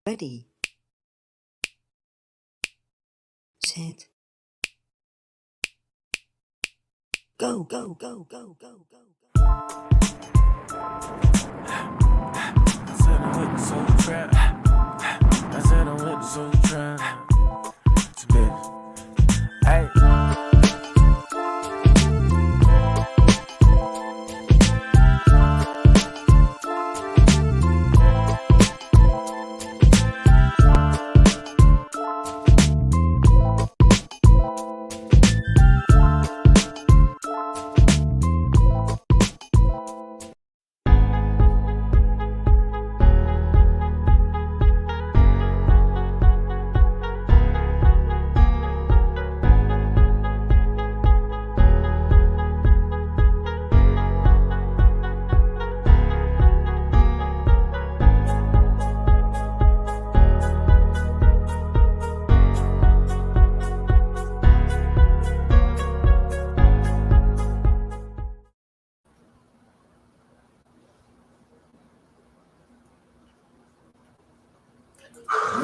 Ready, set, go, go, go, go, go, go. I said I'm with the soul trap. I said I'm with the soul trap. It's a bit. Hey.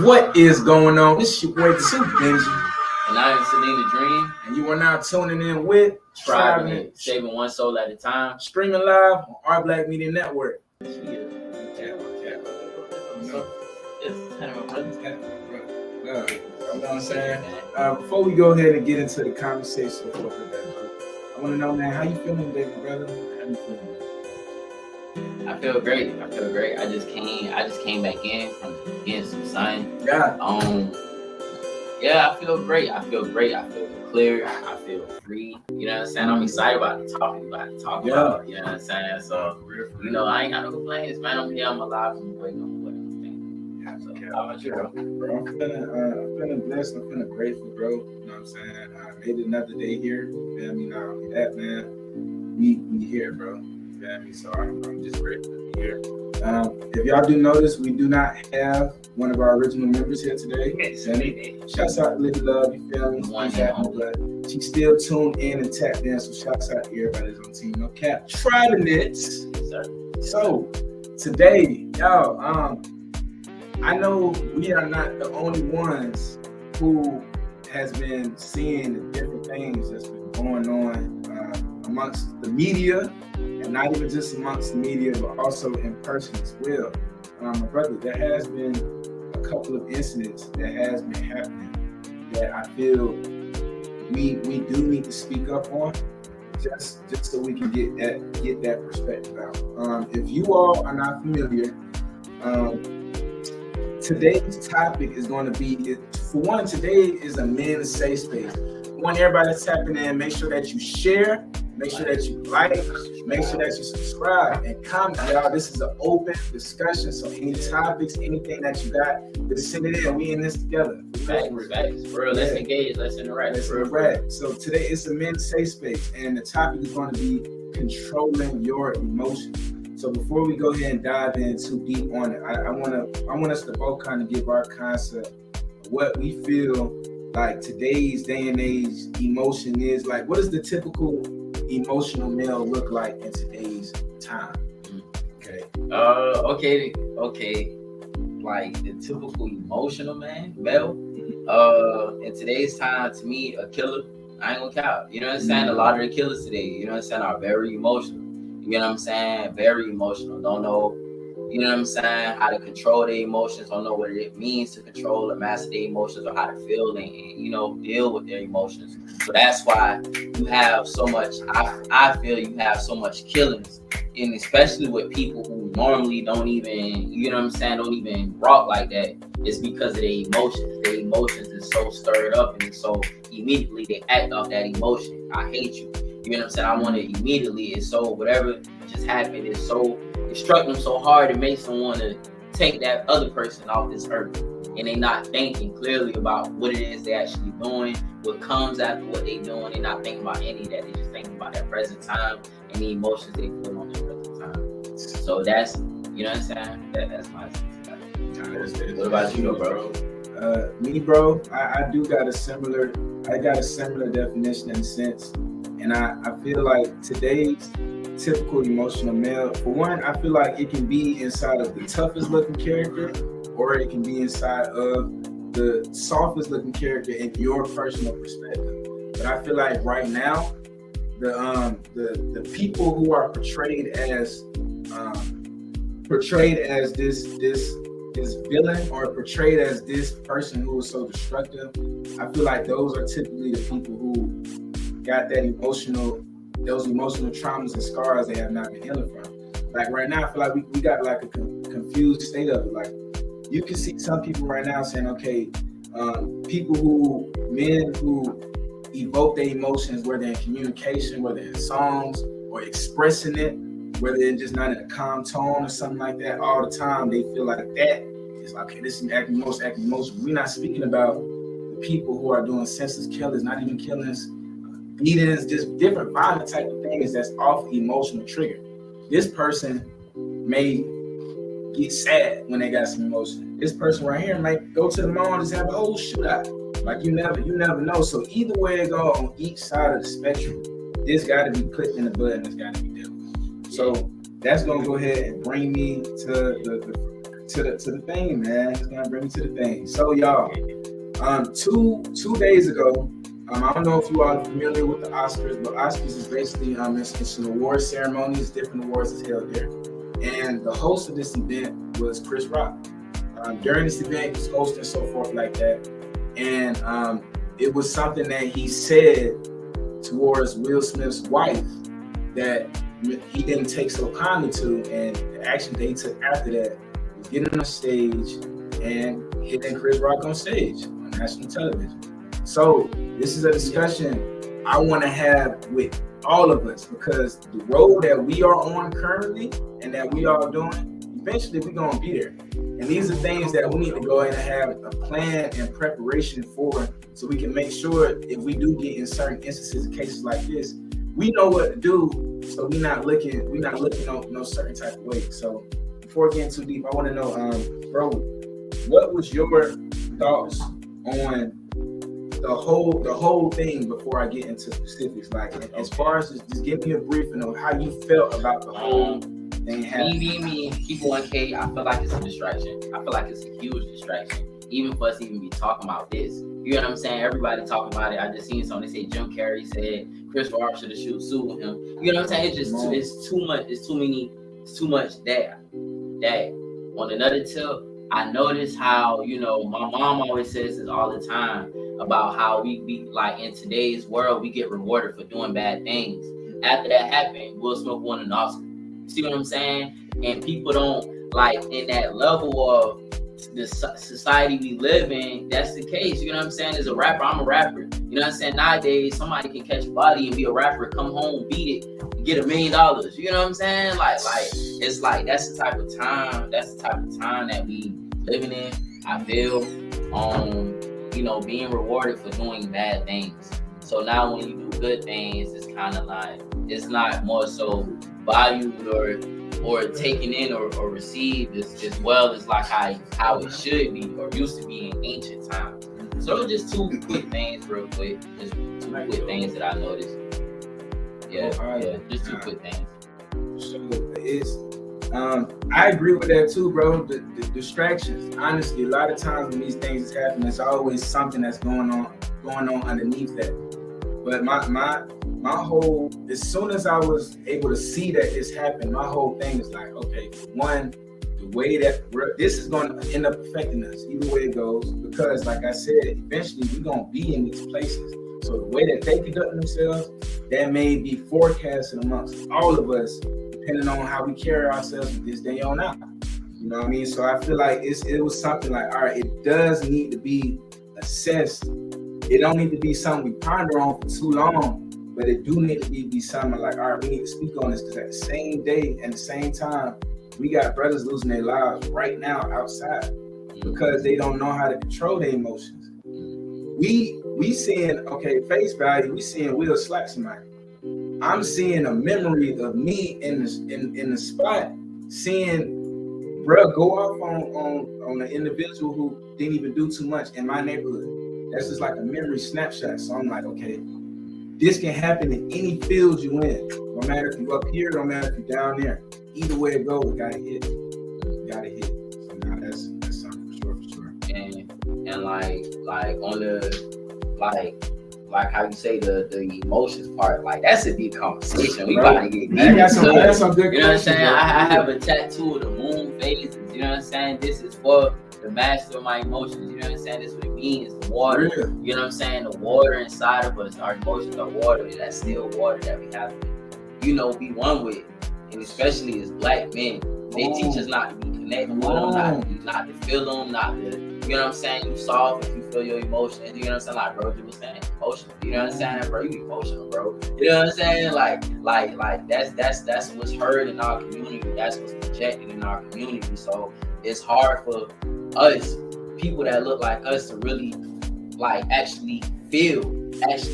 What is going on? This is your boy Too Benji, And I am Celine the Dream. and you are now tuning in with Striving it, saving one soul at a time. streaming live on our Black Media Network. It's kind of You know what I'm saying? Before we go ahead and get into the conversation for today, I want to know, man, how you feeling, baby brother? How you feeling? I feel great. I just came back in from getting some sun. Yeah. Yeah, I feel great. I feel clear. I feel free. You know what I'm saying? I'm excited about the topic about. You know what I'm saying? So, I ain't got no complaints, man. I'm here. I'm alive. I'm waiting on what I'm thinking. So, how about you, bro? Bro, I'm feeling blessed. I'm feeling grateful, bro. You know what I'm saying? I made it another day here. You feel me? Not only that, man, we here, bro. You feel me? So I'm just grateful to be here. If y'all do notice, we do not have one of our original members here today. Shouts out to Lady Love, you feel me? But she still tuned in and tapped in, so shouts out to everybody that's on Team No Cap. Try the nets. So today, y'all, I know we are not the only ones who has been seeing the different things that's been going on amongst the media, and not even just amongst the media, but also in person as well. My brother, there has been a couple of incidents that has been happening that I feel we do need to speak up on, just so we can get that perspective out. If you all are not familiar, today's topic is going to be, for one, today is a men's safe space. I want everybody to tap in, make sure that you share, make sure that you like, make sure that you subscribe and comment, y'all. This is an open discussion, so any topics, anything that you got, just send it in. We in this together. Facts. For real, let's engage, let's interact. So today it's a men's safe space, and the topic is going to be controlling your emotions. So before we go ahead and dive in too deep on it, I want us to both kind of give our concept of what we feel like today's day and age emotion is. Like, what does the typical emotional male look like in today's time? Okay. Like the typical emotional male. In today's time, to me, a killer, I ain't gonna count. You know what I'm saying? A lot of the killers today, you know what I'm saying, are very emotional. You know what I'm saying? Very emotional. Don't know, you know what I'm saying, how to control their emotions, don't know what it means to control or master their emotions, or how to feel and deal with their emotions. So that's why you have so much, I feel you have so much killings, and especially with people who normally don't even, you know what I'm saying, don't even rock like that. It's because of their emotions. Their emotions is so stirred up, and it's so immediately they act off that emotion. I hate you. You know what I'm saying? I want it immediately. It's so, whatever just happened, it struck them so hard, it makes them want to take that other person off this earth. And they not thinking clearly about what it is they're actually doing, what comes after what they doing. They're not thinking about any of that. They're just thinking about that present time and the emotions they feel on that present time. So that's, you know what I'm saying? That's my sense. What about you, bro? Me, bro, I got a similar definition in a sense. And I feel like today's typical emotional male, for one, I feel like it can be inside of the toughest looking character, or it can be inside of the softest looking character in your personal perspective. But I feel like right now, the people who are portrayed as this villain, or portrayed as this person who is so destructive, I feel like those are typically the people who got those emotional traumas and scars they have not been healing from. Like right now, I feel like we got like a confused state of it. Like you can see some people right now saying, okay, men who evoke their emotions, whether in communication, whether in songs or expressing it, whether it's just not in a calm tone or something like that all the time, they feel like that is like, okay, this is acting emotion. We're not speaking about the people who are doing senseless killings, not even killings, beatings, just different violent type of things that's off emotional trigger. This person may get sad when they got some emotion. This person right here might go to the mall and just have a whole shootout. Like you never know. So either way it go on each side of the spectrum, this got to be put in the bud and it's got to be dealt with. So that's gonna go ahead and bring me to the thing, man. It's gonna bring me to the thing. So y'all, 2 days ago, I don't know if you all are familiar with the Oscars, but Oscars is basically it's an award ceremony. It's different awards is held there, and the host of this event was Chris Rock. During this event, he was hosting and so forth like that, and it was something that he said towards Will Smith's wife that he didn't take so kindly to, and the action they took after that was getting on stage and hitting Chris Rock on stage on national television. So this is a discussion I want to have with all of us, because the road that we are on currently and that we are doing, eventually we're going to be there. And these are things that we need to go ahead and have a plan and preparation for, so we can make sure if we do get in certain instances and cases like this, we know what to do. So we're not looking no certain type of way. So before getting too deep, I want to know, bro, what was your thoughts on the whole thing before I get into specifics? Like as far as just give me a briefing of how you felt about the whole thing happening. Me, keep 1K. I feel like it's a distraction. I feel like it's a huge distraction, even for us to even be talking about this. You know what I'm saying? Everybody talking about it. I just seen something say Jim Carrey said Chris Rock should have sued him. You know what I'm saying? It's just it's too much. It's too much there. That on another tip, I notice how, you know, my mom always says this all the time about how we be like in today's world, we get rewarded for doing bad things. After that happened, Will Smith won an Oscar. You see what I'm saying? And people don't like in that level of the society we live in, that's the case. You know what I'm saying? As a rapper, I'm a rapper. You know what I'm saying? Nowadays, somebody can catch a body and be a rapper, come home, beat it, and get $1 million. You know what I'm saying? Like it's like that's the type of time that we living in. I feel you know, being rewarded for doing bad things. So now when you do good things, it's kind of like it's not more so valued or taken in or received as well as like how it should be or used to be in ancient times. So just two quick things real quick. Just two quick things that I noticed. Yeah, just two quick things. So it's I agree with that too, bro. The distractions. Honestly, a lot of times when these things happen, there's always something that's going on underneath that. But my whole, as soon as I was able to see that this happened, my whole thing is like, okay, one, the way that this is going to end up affecting us, either way it goes, because like I said, eventually we're going to be in these places. So the way that they conduct themselves, that may be forecasted amongst all of us, depending on how we carry ourselves from this day on out. You know what I mean? So I feel like it was something like, all right, it does need to be assessed. It don't need to be something we ponder on for too long, but it do need to be something like, all right, we need to speak on this, because at the same day and the same time, we got brothers losing their lives right now outside because they don't know how to control their emotions. We seeing, okay, face value, we seeing Will slap somebody. I'm seeing a memory of me in the spot, seeing bro go off on an individual who didn't even do too much in my neighborhood. That's just like a memory snapshot. So I'm like, okay, This can happen in any field you in. No matter if you up here, no matter if you down there. Either way it goes, it gotta hit. Gotta hit. So now that's something for sure. And like on the like how you say the emotions part, like that's a deep conversation. We gotta get deep. That's some good. You know what I'm saying? I have a tattoo of the moon phases. You know what I'm saying? This is for the master of my emotions. You know what I'm saying? This is what it means. The water. Really? You know what I'm saying? The water inside of us, our emotions are water. That's still water that we have to, be one with. And especially as black men, they teach us not to be connected with them, not to feel them, not to, you know what I'm saying? You soft if you feel your emotions. You know what I'm saying? Like, bro, you was saying emotional. You know what I'm saying? Bro, you emotional, bro. You know what I'm saying? Like that's what's heard in our community. That's what's projected in our community. So it's hard for us, people that look like us, to really actually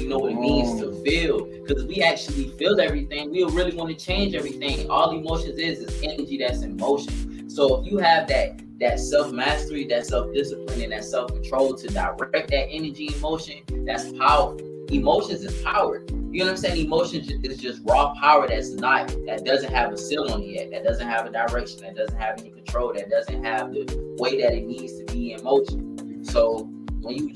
know what it means to feel. Because we actually feel everything. We really want to change everything. All emotions is energy that's in motion. So if you have that self-mastery, that self-discipline, and that self-control to direct that energy in motion, that's powerful. Emotions is power. You know what I'm saying? Emotions is just raw power that doesn't have a seal on it yet, that doesn't have a direction, that doesn't have any control, that doesn't have the way that it needs to be in motion. So when you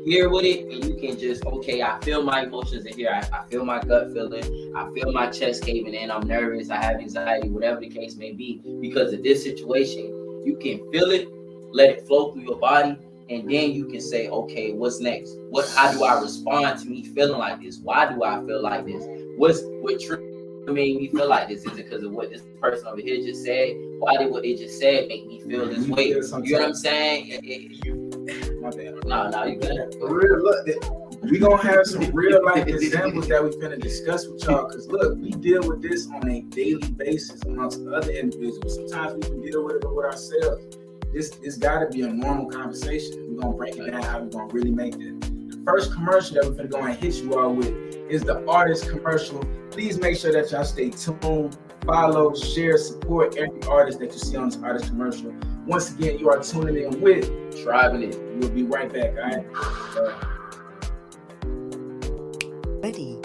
here with it, and you can just, okay, I feel my emotions in here. I feel my gut feeling. I feel my chest caving in. I'm nervous. I have anxiety, whatever the case may be. Because of this situation, you can feel it, let it flow through your body, and then you can say, okay, what's next? How do I respond to me feeling like this? Why do I feel like this? What made me feel like this? Is it because of what this person over here just said? Why did what they just said make me feel this way? You know what I'm saying? My bad. No, you got it. For real, look, we gonna have some real life examples that we finna discuss with y'all. Cause look, we deal with this on a daily basis amongst other individuals. Sometimes we can deal with it with ourselves. This gotta be a normal conversation. We're gonna break it down how we're gonna really make it. The first commercial that we're finna go and hit you all with is the artist commercial. Please make sure that y'all stay tuned, follow, share, support every artist that you see on this artist commercial. Once again, you are tuning in with Driving It. We'll be right back, all right? Ready,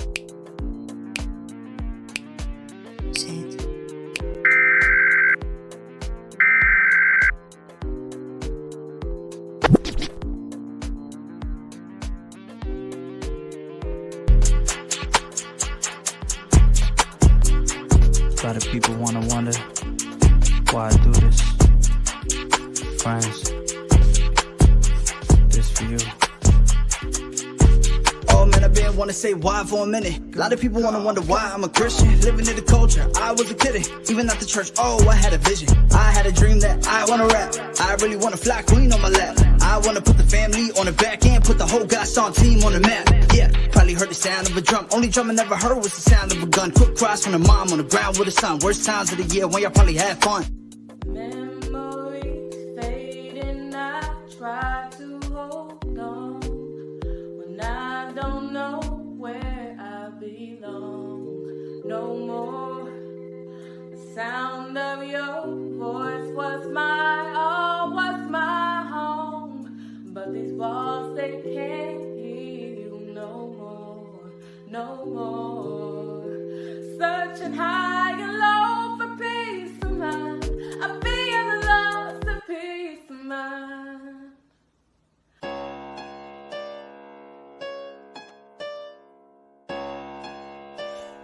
set. A lot of people wanna wonder why I do this. Friends, this for you. Oh man, I've been wanna say why for a minute. A lot of people wanna wonder why I'm a Christian, living in the culture. I wasn't kidding, even at the church. Oh, I had a vision. I had a dream that I wanna rap. I really wanna fly queen on my lap. I wanna put the family on the back end, put the whole Gaston team on the map. Yeah, probably heard the sound of a drum. Only drum I never heard was the sound of a gun. Quick cries from the mom on the ground with a son. Worst times of the year when y'all probably had fun. Memories fading, I try to hold on when I don't know where I belong no more. The sound of your voice was my all, was my home, but these walls, they can't hear you no more, no more. Searching high and low for peace of mind, I feel lost of peace of mind.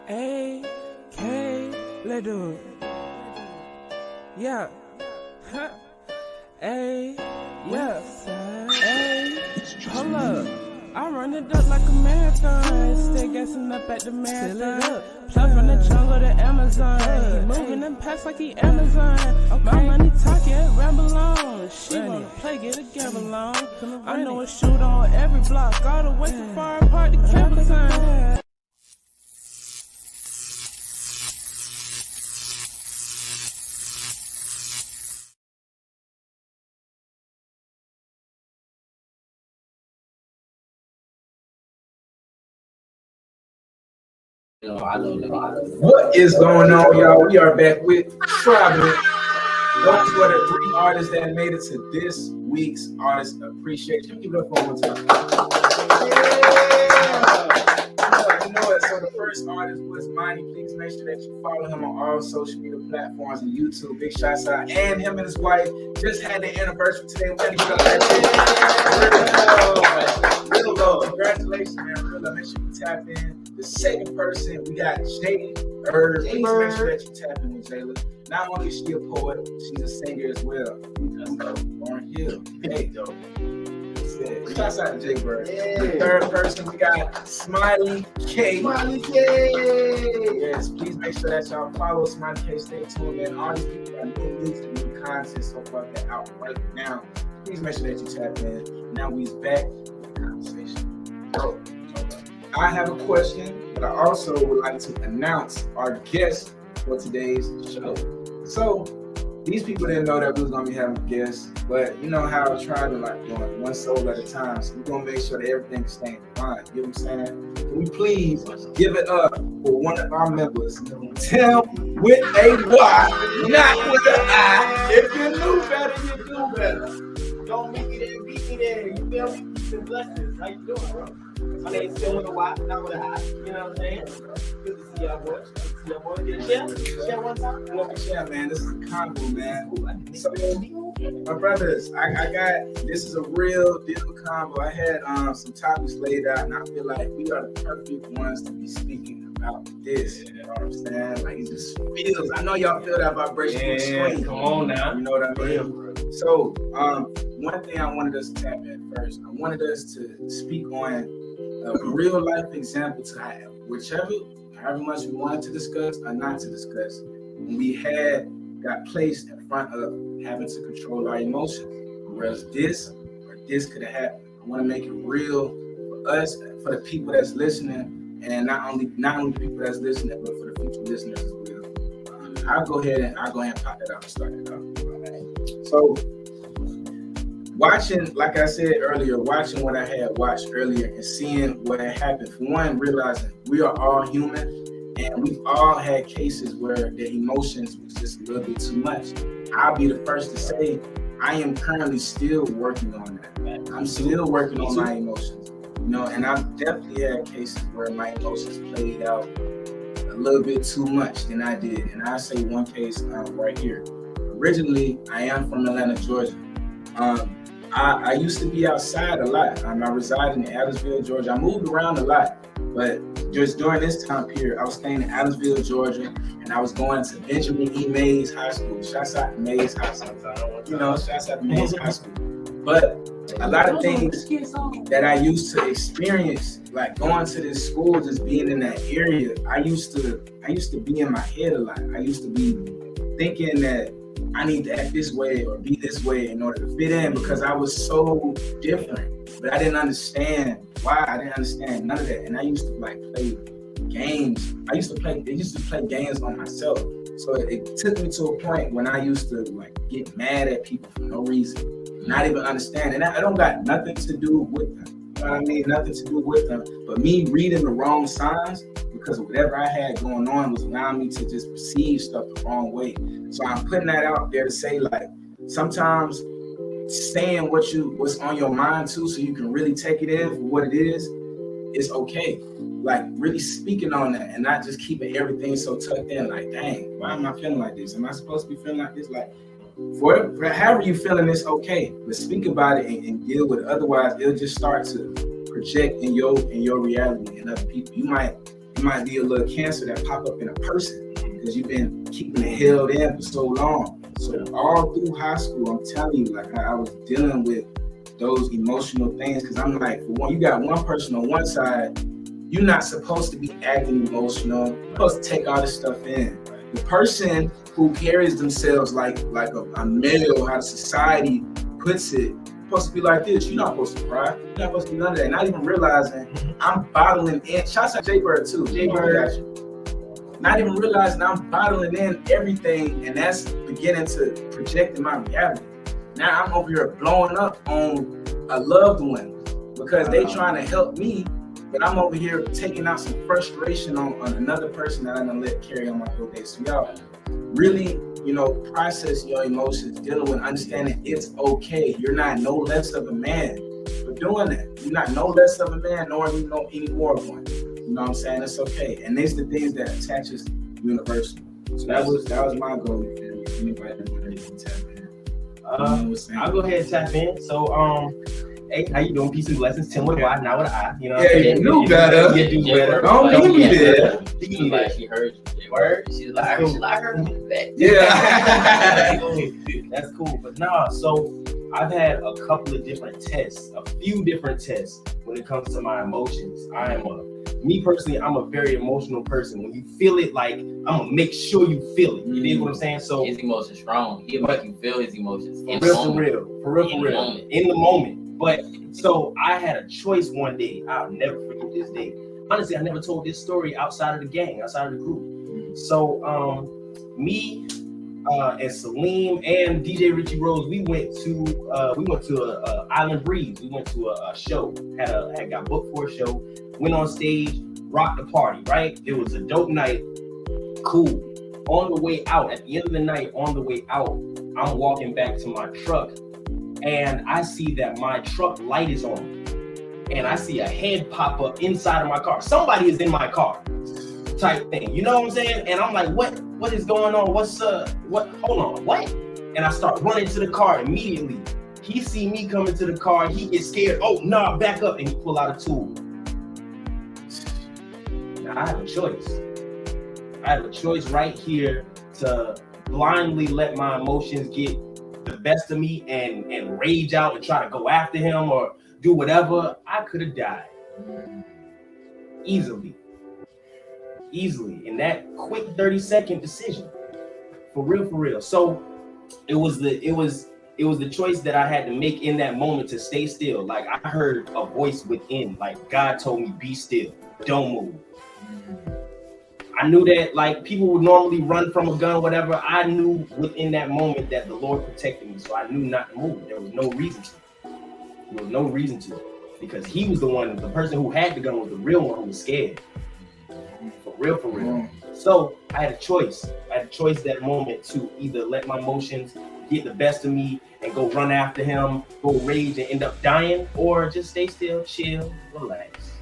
A.K. let's do it. Yeah. Huh. Yeah. Hold up. I run it up like a marathon. Stay gassing up at the marathon. Plug from the jungle to Amazon. He moving them past like he Amazon. My money talk, yeah, ramble on. She wanna play, get a gamble on. I know a shoot on every block, all the way from far apart to Campbellton. I know. What is going on, y'all? We are back with Driving It. Those were the 3 artists that made it to this week's Artist Appreciation. Give it up one more time. So the first artist was Monty. Please make sure that you follow him on all social media platforms and YouTube. Big shots out. And him and his wife just had their anniversary today. We're gonna give it real love. Congratulations, man. Real love. Make sure you tap in. The second person, we got Jay Bird. Please make sure that you tap in with Jayla. Not only is she a poet, she's a singer as well. Lauren Hill. Hey, yo. Shouts out to Jay Bird. Yeah. The third person, we got Smiley K. Smiley K. Yes, please make sure that y'all follow Smiley K. Stay tuned, man. All these people are new music, new content so far that out right now. Please make sure that you tap in. Now we's back with the conversation. So, I have a question, but I also would like to announce our guest for today's show. So, these people didn't know that we was gonna be having guests, but you know how I try to like doing one soul at a time. So we're gonna make sure that everything is staying in line. You know what I'm saying? Can we please give it up for one of our members, Tim with a Y, not with an I. If you knew better, you do better. Don't make it there, beat me there. You feel me? Peace and blessings. How you doing, bro? My name's Tim with a Y, not with a I. You know what I'm saying? Good to see y'all boys. Get a share one time. Love to share, man. This is a combo, man. So, my brothers, I got this is a real deal combo. I had some topics laid out, and I feel like we are the perfect ones to be speaking about this. You know what I'm saying? Like it just feels. I know y'all feel that vibration on the screen. Come on now. You know what I mean? So, one thing I wanted us to tap in first, I wanted us to speak on a real life example to however much we wanted to discuss or not to discuss, when we got placed in front of having to control our emotions, whereas this or this could have happened. I want to make it real for us, for the people that's listening, and not only the people that's listening, but for the future listeners as well. I'll go ahead and pop that out and start it off. So, watching, like I said earlier, watching what I had watched earlier and seeing what had happened. For one, realizing we are all human and we've all had cases where the emotions was just a little bit too much. I'll be the first to say I am currently still working on that. I'm still working on my emotions, you know, and I've definitely had cases where my emotions played out a little bit too much than I did. And I say one case right here. Originally, I am from Atlanta, Georgia. I used to be outside a lot. I resided in Adamsville, Georgia. I moved around a lot, but just during this time period, I was staying in Adamsville, Georgia, and I was going to Benjamin E. Mays High School. Shouts out to Mays High School. You know, shouts out to Mays High School. But a lot of things that I used to experience, like going to this school, just being in that area, I used to be in my head a lot. I used to be thinking that I need to act this way or be this way in order to fit in because I was so different. But I didn't understand why. I didn't understand none of that. And I used to like play games. They used to play games on myself. So it took me to a point when I used to like get mad at people for no reason, not even understand. And I don't got nothing to do with them. You know what I mean? Nothing to do with them. But me reading the wrong signs because of whatever I had going on was allowing me to just perceive stuff the wrong way. So I'm putting that out there to say, like, sometimes saying what's on your mind too, so you can really take it in for what it is okay. Like really speaking on that and not just keeping everything so tucked in. Like, dang, why am I feeling like this? Am I supposed to be feeling like this? Like, for however you feeling, it's okay, but speak about it and deal with it. Otherwise, it'll just start to project in your reality and other people. You might be a little cancer that pop up in a person because you've been keeping it held in for so long. So all through high school, I'm telling you, like I was dealing with those emotional things because I'm like, for one, you got one person on one side, you're not supposed to be acting emotional. You're supposed to take all this stuff in. The person who carries themselves like a male, how society puts it, supposed to be like this. You're not supposed to cry. You're not supposed to be none of that. Not even realizing I'm bottling in. Shouts out Jay Bird too. Jay Bird. Not even realizing I'm bottling in everything, and that's beginning to project in my reality. Now I'm over here blowing up on a loved one because they trying to help me, but I'm over here taking out some frustration on another person that I'm gonna let carry on my whole day. So y'all really, process your emotions, dealing with understanding it's okay. You're not no less of a man for doing that. You're not no less of a man, nor you know any more of one. You know what I'm saying? It's okay. And these the things that attach us universal. So that was my goal. If anybody wanted to tap in. I'll go ahead and tap in. So, hey, how you doing? Peace and blessings. Tim with a Y, not with an I. You know what I'm Yeah, saying? you knew better. You do better. Don't Like, leave me there. She's like, she heard you. Word? She's like, I heard that. Yeah. That's cool. But nah, so I've had a couple of different tests, a few different tests when it comes to my emotions. Me personally, I'm a very emotional person. When you feel it, like, I'm gonna make sure you feel it. You dig what I'm saying? So His emotions strong. He'll make you feel his emotions. for real, in the moment. But so I had a choice one day. I'll never forget this day. Honestly, I never told this story outside of the gang, outside of the group. So me and Salim and DJ Richie Rose, we went to a Island Breeze. We went to a show. Had got booked for a show. Went on stage, rocked the party. Right? It was a dope night. Cool. On the way out, at the end of the night, on the way out, I'm walking back to my truck, and I see that my truck light is on, and I see a head pop up inside of my car. Somebody is in my car, type thing. You know what I'm saying? And I'm like, what is going on? Hold on, what? And I start running to the car immediately. He see me coming to the car. He gets scared. Oh, nah, back up. And he pull out a tool. Now, I have a choice. I have a choice right here to blindly let my emotions get the best of me and rage out and try to go after him or do whatever. I could have died. Easily in that quick 30-second decision. For real. So it was the choice that I had to make in that moment to stay still. Like, I heard a voice within, like God told me, be still, don't move. I knew that, like, people would normally run from a gun or whatever. I knew within that moment that the Lord protected me, so I knew not to move. There was no reason to. Because he was the person who had the gun was the real one who was scared. For real. So I had a choice. That moment to either let my emotions get the best of me and go run after him, go rage and end up dying, or just stay still, chill, relax.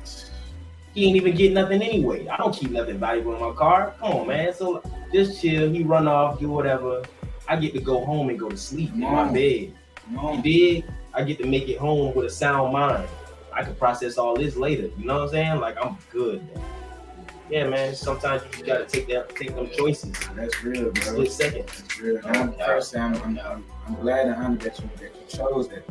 He ain't even get nothing anyway. I don't keep nothing valuable in my car. Come on, man. So just chill. He run off, do whatever. I get to go home and go to sleep in my bed. You dig? I get to make it home with a sound mind. I can process all this later. You know what I'm saying? Like, I'm good. Yeah, man. Sometimes you just gotta take them choices. That's real, bro. Split second. That's real. And I'm glad and honored that you chose that.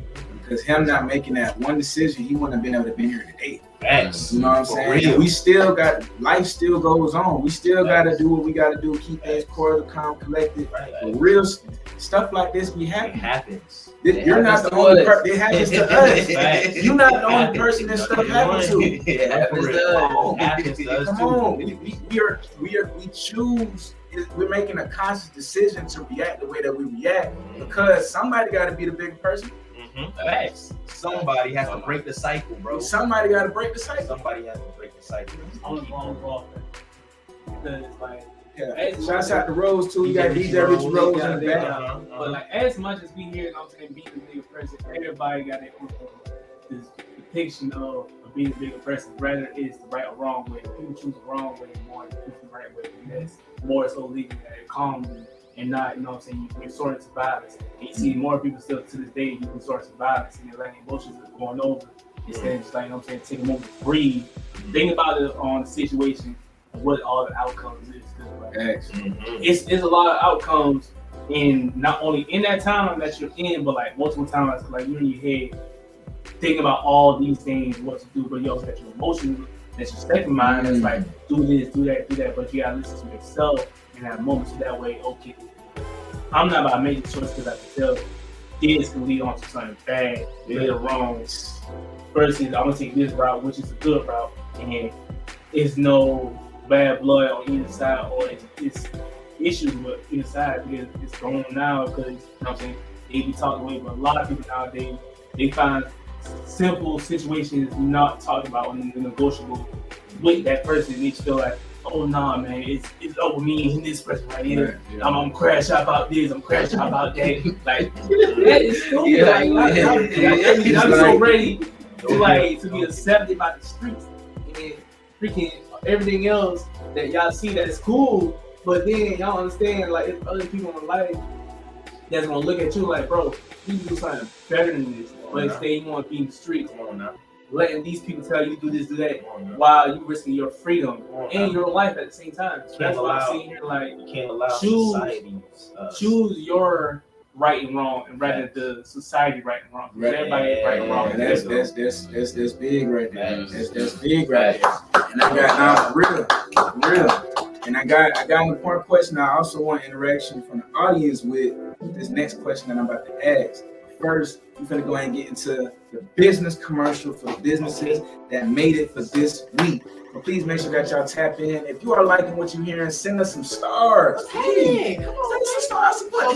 Because him not making that one decision, he wouldn't have been able to be here today. Facts. You know what I'm saying? We still got, life still goes on. We still got to do what we got to do, keep things core, calm, collected. But real stuff like this be happening. It happens. You're not the only person. It happens to us. You're not the only person that stuff happens to. It happens to us. Come on. We choose. We're making a conscious decision to react the way that we react because somebody got to be the big person. Facts. Somebody has to break the cycle, bro. Somebody got to break the cycle. Somebody has to break the cycle. I'm involved. Because, like, Shouts out to Rose too. You got DJ Rich Rose in the back. But like, as much as we hear, I'm saying, being a bigger person, everybody got their own this depiction of being a bigger person. Whether it's the right or wrong way, people choose the wrong way more than choose the right way. And that's more so leaving that calmly and not, you know what I'm saying, you resort to violence. And you see more people still to this day, you resort to violence and you're letting emotions are going over instead of just, like, you know what I'm saying, take a moment to breathe. Think about it on the situation and what all the outcomes is. It's a lot of outcomes in not only in that time that you're in, but like multiple times, like you're in your head thinking about all these things, what to do, but you also got your emotions, that's your second mind, that's like do this, do that, but you gotta listen to yourself in that moment, so that way, okay, I'm not about making choices because I can tell this can lead on to something bad later on. First is I'm gonna take this route, which is a good route, and it's no bad blood on either side, or it's issues with either side because it's going on now because, you know what I'm saying, they be talked away, but a lot of people nowadays, they find simple situations not talked about and negotiable with that person. They just feel like, oh nah, man, it's over me and this person right here. I'm gonna crash out about this, I'm crashing out about that. Like, that is stupid. I'm so ready to be accepted by the streets. And freaking everything else that y'all see that is cool, but then y'all understand like if other people in life that's gonna look at you like, bro, you can do something better than this, but instead you want to be in the streets. Come on now. Letting these people tell you do this, do that, while you risking your freedom and your life at the same time. So that's what I'm saying here. Like, you can't allow choose your right and wrong, and rather the society right and wrong. Right. Everybody right and wrong. And that's big right there. That's big right there. And I got real. And I got an important question. I also want interaction from the audience with this next question that I'm about to ask. First, we're gonna go ahead and get into the business commercial for the businesses that made it for this week. So please make sure that y'all tap in. If you are liking what you're hearing, send us some stars. Hey, come on, send us some stars.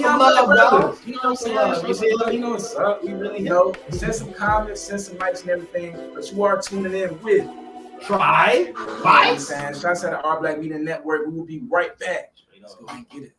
You know what I'm saying? You know what's up. We really know. Send some comments, send some likes and everything. But you are tuning in with Try Vibes. Shouts out to Our Black Media Network. We will be right back. Let's go ahead and get it.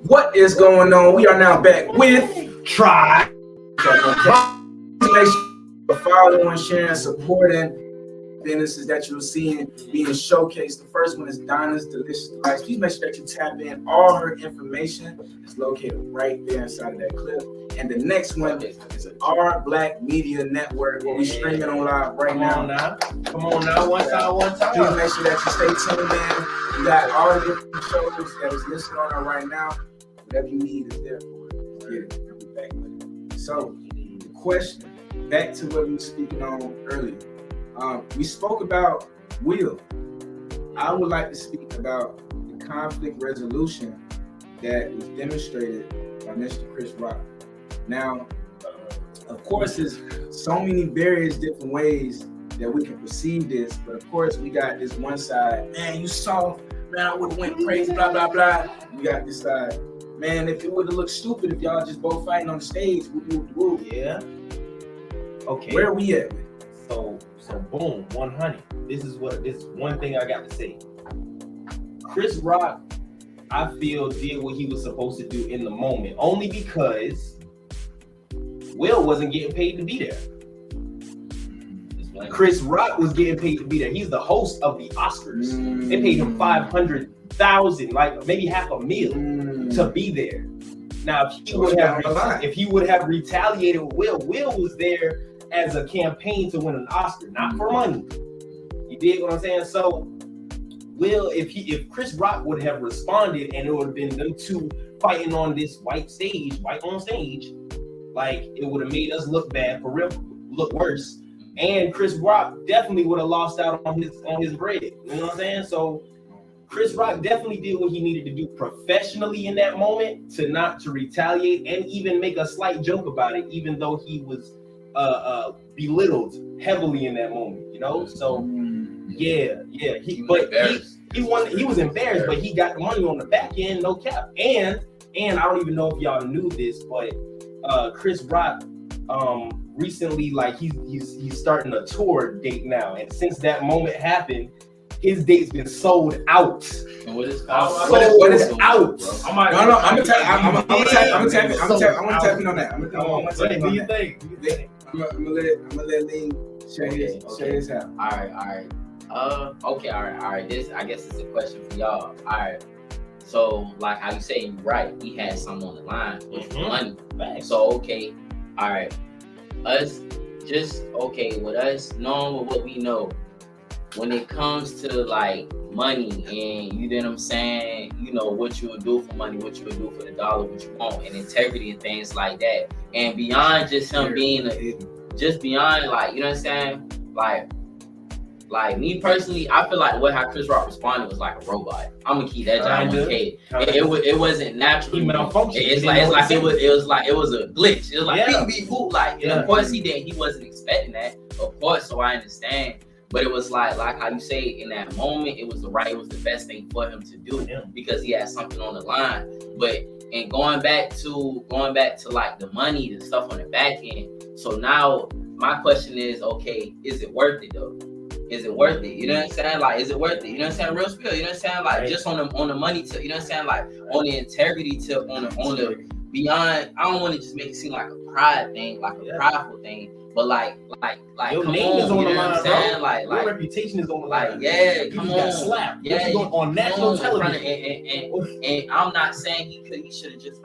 What is going on? We are now back with Try. Make sure you follow and sharing, supporting businesses that you're seeing being showcased. The first one is Donna's Delicious Delights. Please make sure that you tap in. All her information is located right there inside of that clip. And the next one is Our Black Media Network, where we're streaming on live right now. Come on now, one time. Please make sure that you stay tuned in. We got all the different shows that is listed on there right now. Whatever you need is there for it. Get it. I'll be back with it. So, the question, back to what we were speaking on earlier. We spoke about Will. I would like to speak about the conflict resolution that was demonstrated by Mr. Chris Rock. Now, of course, there's so many various different ways that we can perceive this, but of course, we got this one side, man, you soft, man, I would have went crazy, blah, blah, blah. We got this side, man, if it would have looked stupid if y'all just both fighting on the stage, woo. Yeah. Okay. Where are we at? So boom, 100. This is one thing I got to say. Chris Rock, I feel, did what he was supposed to do in the moment, only because Will wasn't getting paid to be there. Chris Rock was getting paid to be there. He's the host of the Oscars. They paid him $500,000, like maybe $500,000 to be there. Now, if he would have retaliated with Will was there as a campaign to win an Oscar, not for money. You dig what I'm saying? So, Will, if Chris Rock would have responded and it would have been them two fighting on this white on stage, like it would have made us look bad, for real, look worse. And Chris Rock definitely would have lost out on his bread. You know what I'm saying? So Chris Rock definitely did what he needed to do professionally in that moment to retaliate and even make a slight joke about it, even though he was belittled heavily in that moment, you know. So yeah, he was embarrassed, but he got the money on the back end, no cap. And I don't even know if y'all knew this, but Chris Rock recently, like he's starting a tour date now, and since that moment happened, his date's been sold out. And what is out? I'm gonna tap in on that. I'm gonna let Lee share his out. All right. All right. This, I guess, is a question for y'all. All right. So, like how you say, you're right. He had something on the line with money. So, okay. All right. With us knowing what we know, when it comes to like money and you know what I'm saying, you know what you would do for money, what you would do for the dollar, what you want, and integrity and things like that. And beyond just him being just beyond, like, you know what I'm saying, like me personally, I feel like how Chris Rock responded was like a robot. I'm gonna keep that job on K. It wasn't natural. He malfunctioned. It was a glitch. It was like beep boop. Like, and of course he wasn't expecting that. Of course, so I understand. But it was like how you say it, in that moment, it was the best thing for him to do because he had something on the line. But and going back to like the money, the stuff on the back end. So now my question is, okay, is it worth it though? Is it worth it? You know what I'm saying? Like, is it worth it? You know what I'm saying? Real spill. You know what I'm saying? Like, just on the money tip. You know what I'm saying? Like, on the integrity tip, on the beyond. I don't want to just make it seem like a pride thing, like a prideful thing. But like, your come name is on the line, bro. Like, your reputation is on the line. Come on. Slapped. Yeah, on national television. And I'm not saying he should have just,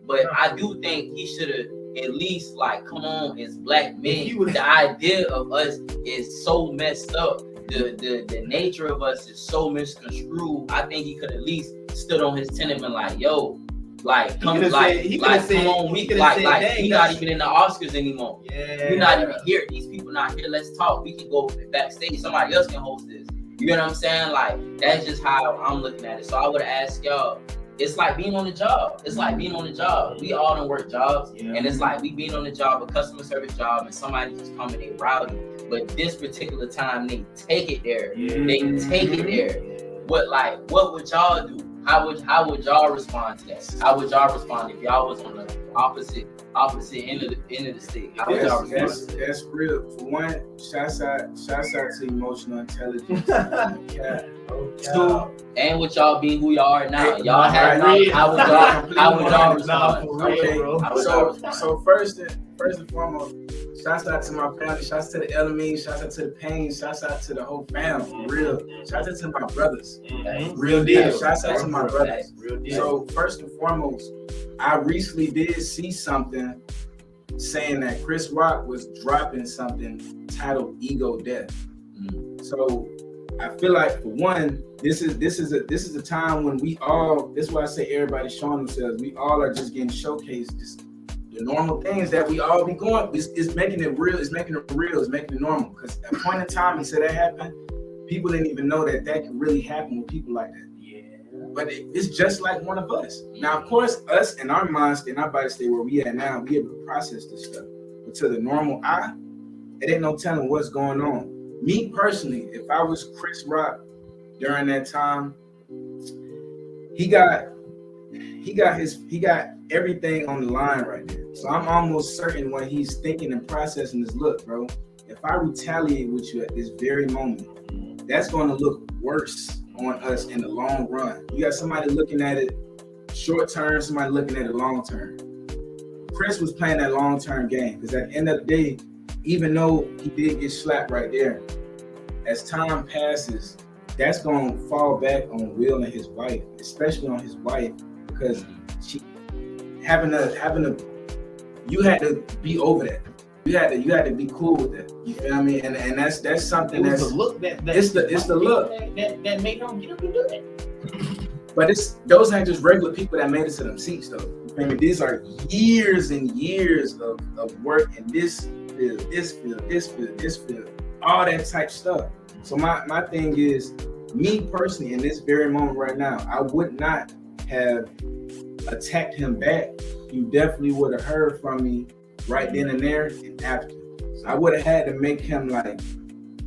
but I do think he should have at least, like, come on, as black men, the idea of us is so messed up. The nature of us is so misconstrued. I think he could at least stood on his 10 and been like, yo, like, come on, we not even in the Oscars anymore. Yeah, we're not even here. These people not here. Let's talk. We can go backstage. Somebody else can host this. You know what I'm saying? Like, that's just how I'm looking at it. So I would ask y'all, it's like being on the job. We all done work jobs, and it's like we being on the job, a customer service job, and somebody just come and they rowdy. But this particular time, they take it there. They take it there. What would y'all do? How would y'all respond to that? How would y'all respond if y'all was on the opposite end of the stick? How would y'all respond? That's real. For one, shouts out to emotional intelligence. Two, and with y'all being who y'all are now, y'all have how would y'all respond? Okay, so first and foremost, shouts out to my family, shouts to the Elamine, shouts out to the Payne, shouts out to the whole family, for real. Shouts out to my brothers. Real deal. Shouts out to my brothers. Real deal. So first and foremost, I recently did see something saying that Chris Rock was dropping something titled Ego Death. So I feel like, for one, this is a time when we all, this is why I say everybody's showing themselves. We all are just getting showcased, just the normal things that we all be going. It's making it real. It's making it normal. Because at a point in time, he said that happened, people didn't even know that could really happen with people like that. But it's just like one of us. Now, of course, us and our minds and our body stay where we at now, we able to process this stuff. But to the normal eye, it ain't no telling what's going on. Me personally, if I was Chris Rock during that time, he got everything on the line right there. So I'm almost certain when he's thinking and processing this, look, bro, if I retaliate with you at this very moment, that's going to look worse on us in the long run. You got somebody looking at it short term, somebody looking at it long term. Chris was playing that long term game because at the end of the day, even though he did get slapped right there, as time passes, that's going to fall back on Will and his wife, especially on his wife, because she having to you had to be over that. You had to be cool with that. You feel me? And that's something that's the look it's the look that made him get up and do that. But those ain't just regular people that made it to them seats though. You feel me? These are years and years of work in this field, all that type stuff. So my thing is, me personally, in this very moment right now, I would not have attacked him back. You definitely would have heard from me right then and there and after. I would have had to make him like,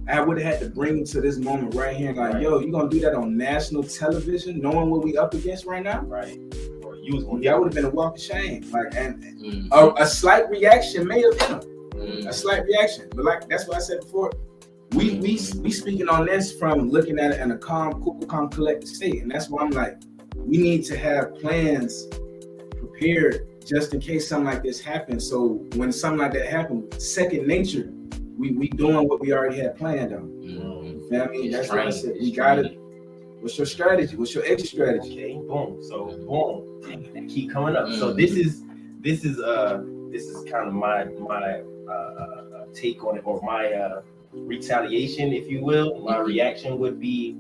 I would have had to bring him to this moment right here, like, yo, you gonna do that on national television, knowing what we up against right now? Right. Or you was gonna That would have been a walk of shame. Like, and a slight reaction may have been a slight reaction, but like that's what I said before. We speaking on this from looking at it in a calm, cool, calm, collected state, and that's why I'm like, we need to have plans prepared just in case something like this happens. So when something like that happens, second nature, we doing what we already had planned on. You know what I mean? That's what I said. We got it. What's your strategy? What's your exit strategy? Okay, boom. So boom, keep coming up. So this is kind of my take on it, or my retaliation, if you will. My reaction would be,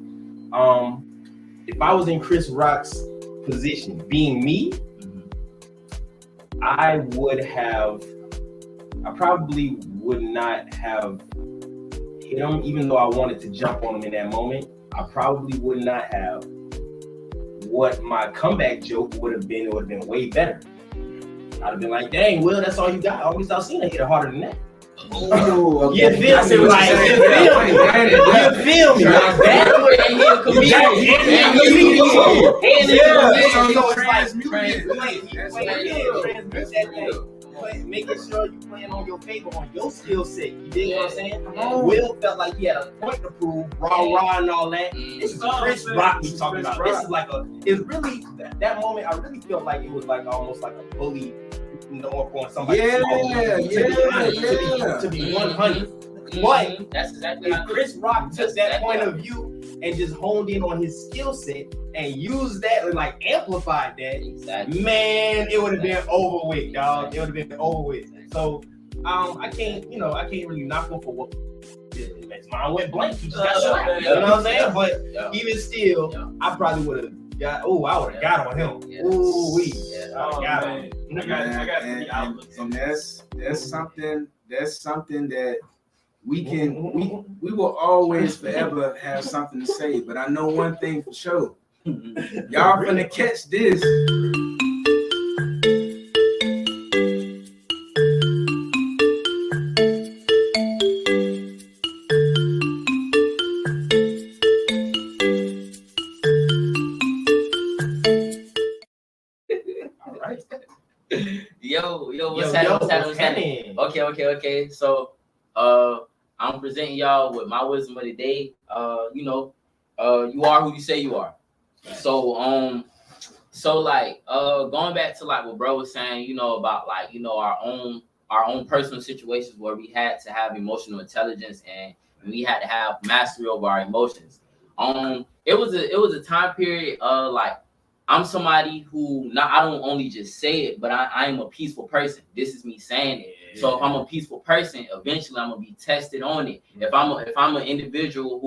if I was in Chris Rock's position, being me, I probably would not have hit him, even though I wanted to jump on him in that moment. I probably would not have. What my comeback joke would have been, it would have been way better. I'd have been like, dang, Will, that's all you got. I always thought Cena hit it harder than that. Oh, okay. You feel me? Like, you feel me? Like that way, he a comedian. Making sure you playing on your favor, on your skill set. You dig what I'm saying? Will felt like he had a point to prove, rah and all that. This is Chris Rock we talking about. This is like it's really that moment. I really felt like it was like almost like a bully, on somebody. To be 100. But that's exactly if Chris Rock took that point of view and just honed in on his skill set and used that and like amplified that, man, it would have been over with, dog. It would have been over with. So I can't really knock him for what his mind went blank. He just got shot. You know what I'm saying? But even still, I probably would have got. I would have got on him. Ooh wee. Got on him. I got and that's something that we will always forever have something to say. But I know one thing for sure. Y'all finna catch this. Yo, what's happening? Okay. So, I'm presenting y'all with my wisdom of the day. You are who you say you are. So, going back to like what bro was saying, about like, our own personal situations where we had to have emotional intelligence and we had to have mastery over our emotions. It was a time period, like, I'm somebody who I don't only just say it, but I am a peaceful person. This is me saying it. Yeah. So if I'm a peaceful person, eventually I'm gonna be tested on it. If I'm an individual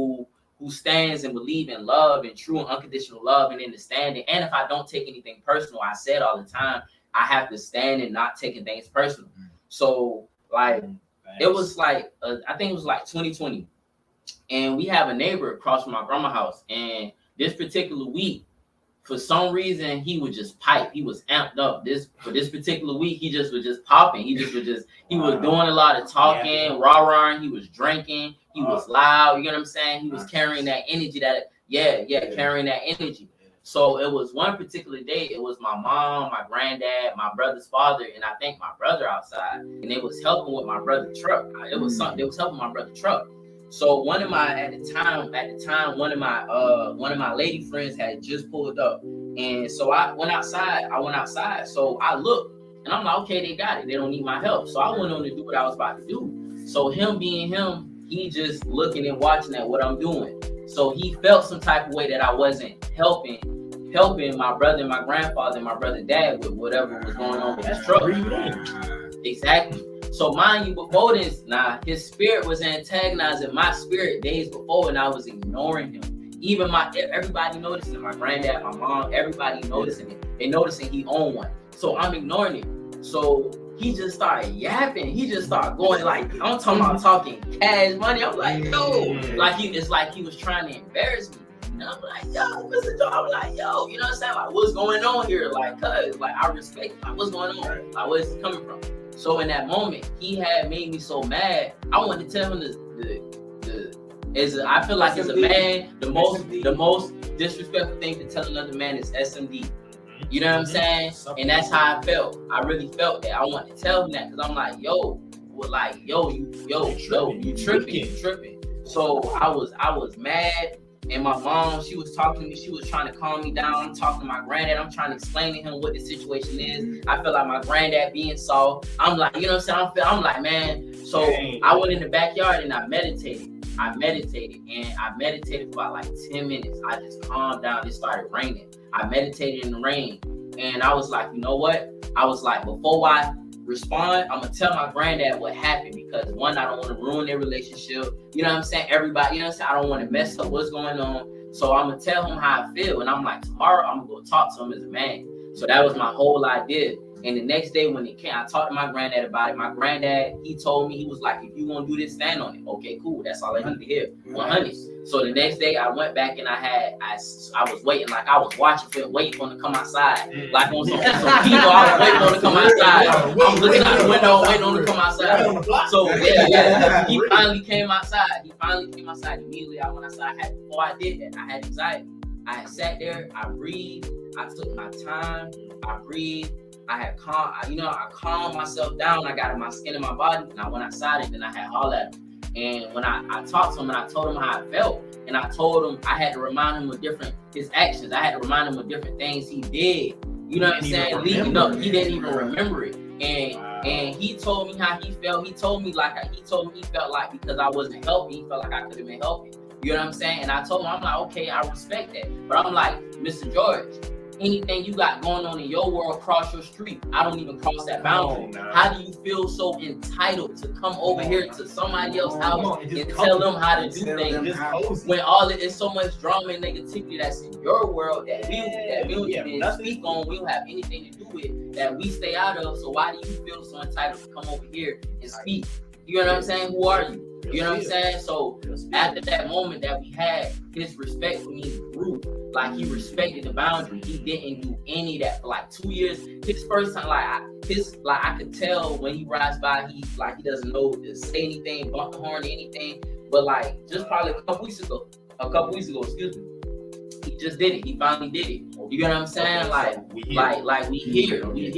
who stands and believe in love and true and unconditional love and understanding, and if I don't take anything personal, I said all the time, I have to stand and not taking things personal. So like it was like I think it was like 2020, and we have a neighbor across from my grandma's house, and this particular week, for some reason, he would just pipe. He was amped up. For this particular week, he was just popping. He was doing a lot of talking, rah-rahing. He was drinking. He was loud. You know what I'm saying? He was carrying that energy. Carrying that energy. So it was one particular day. It was my mom, my granddad, my brother's father, and I think my brother outside. And they was helping with my brother's truck. They was helping my brother's truck. So one of my lady friends had just pulled up, and so I went outside. So I looked, and I'm like, okay, they got it. They don't need my help. So I went on to do what I was about to do. So him being him, he just looking and watching at what I'm doing. So he felt some type of way that I wasn't helping my brother and my grandfather and my brother dad with whatever was going on with his truck. Exactly. So mind you, before this, his spirit was antagonizing my spirit days before, and I was ignoring him. Even everybody noticing it, my granddad, my mom, everybody noticing it. They noticing he owned one. So I'm ignoring it. So he just started yapping. He just started going like, I'm talking cash money. I'm like, yo, it's like he was trying to embarrass me. And I'm like, yo, Mr. Joe. I'm like, yo, you know what I'm saying? Like, what's going on here? Like, cuz, like, I respect, like, what's going on? Like, where's it coming from? So in that moment, he had made me so mad. I wanted to tell him I feel like as a man, the most disrespectful thing to tell another man is SMD. You know what I'm saying? And that's how I felt. I really felt that. I wanted to tell him that because I'm like, you tripping. So I was mad. And my mom, she was talking to me. She was trying to calm me down. I'm talking to my granddad. I'm trying to explain to him what the situation is. I feel like my granddad being soft. I'm like, you know what I'm saying? I'm like, man. So I went in the backyard and I meditated. And I meditated for about like 10 minutes. I just calmed down. It started raining. I meditated in the rain. And I was like, you know what? I was like, before I respond, I'm gonna tell my granddad what happened because one, I don't want to ruin their relationship. You know what I'm saying? Everybody, you know what I'm saying? I don't want to mess up what's going on. So I'm gonna tell him how I feel. And I'm like, tomorrow I'm gonna go talk to him as a man. So that was my whole idea. And the next day when it came, I talked to my granddad about it. My granddad, he told me, he was like, if you want to do this, stand on it. Okay, cool. That's all I need to hear. 100. So the next day I went back and I was waiting, like I was watching film, waiting for him to come outside. Like on some people, I was waiting for him to come outside. I was looking out the window, waiting on him to come outside. So yeah, he finally came outside. Immediately I went outside. Before I did that, I had anxiety. I had sat there, I breathed, I took my time, I breathed. I calmed myself down. I got in my skin in my body, and I went outside, and then I had hollered at him. And when I talked to him, and I told him how I felt, and I told him I had to remind him of his actions. I had to remind him of different things he did. You know what I'm saying? Leading up, he didn't even remember it. And he told me how he felt. He told me he felt like because I wasn't helping, he felt like I could have been helping. You know what I'm saying? And I told him, I'm like, okay, I respect that. But I'm like, Mr. George, anything you got going on in your world cross your street. I don't even cross that boundary. How do you feel so entitled to come over here to somebody else's house and tell them how to do things when all it is so much drama and negativity that's in your world that we don't even speak on, we don't have anything to do with, that we stay out of. So why do you feel so entitled to come over here and speak? You know what I'm saying? Who are you? You know what I'm saying? So after that moment that we had, his respect for me grew. Like he respected the boundary. He didn't do any of that for like 2 years. His first time, I could tell when he rides by, he doesn't know to say anything, bump the horn or anything. But like just probably a couple weeks ago, excuse me, he just did it. He finally did it. You know what I'm saying? We here, we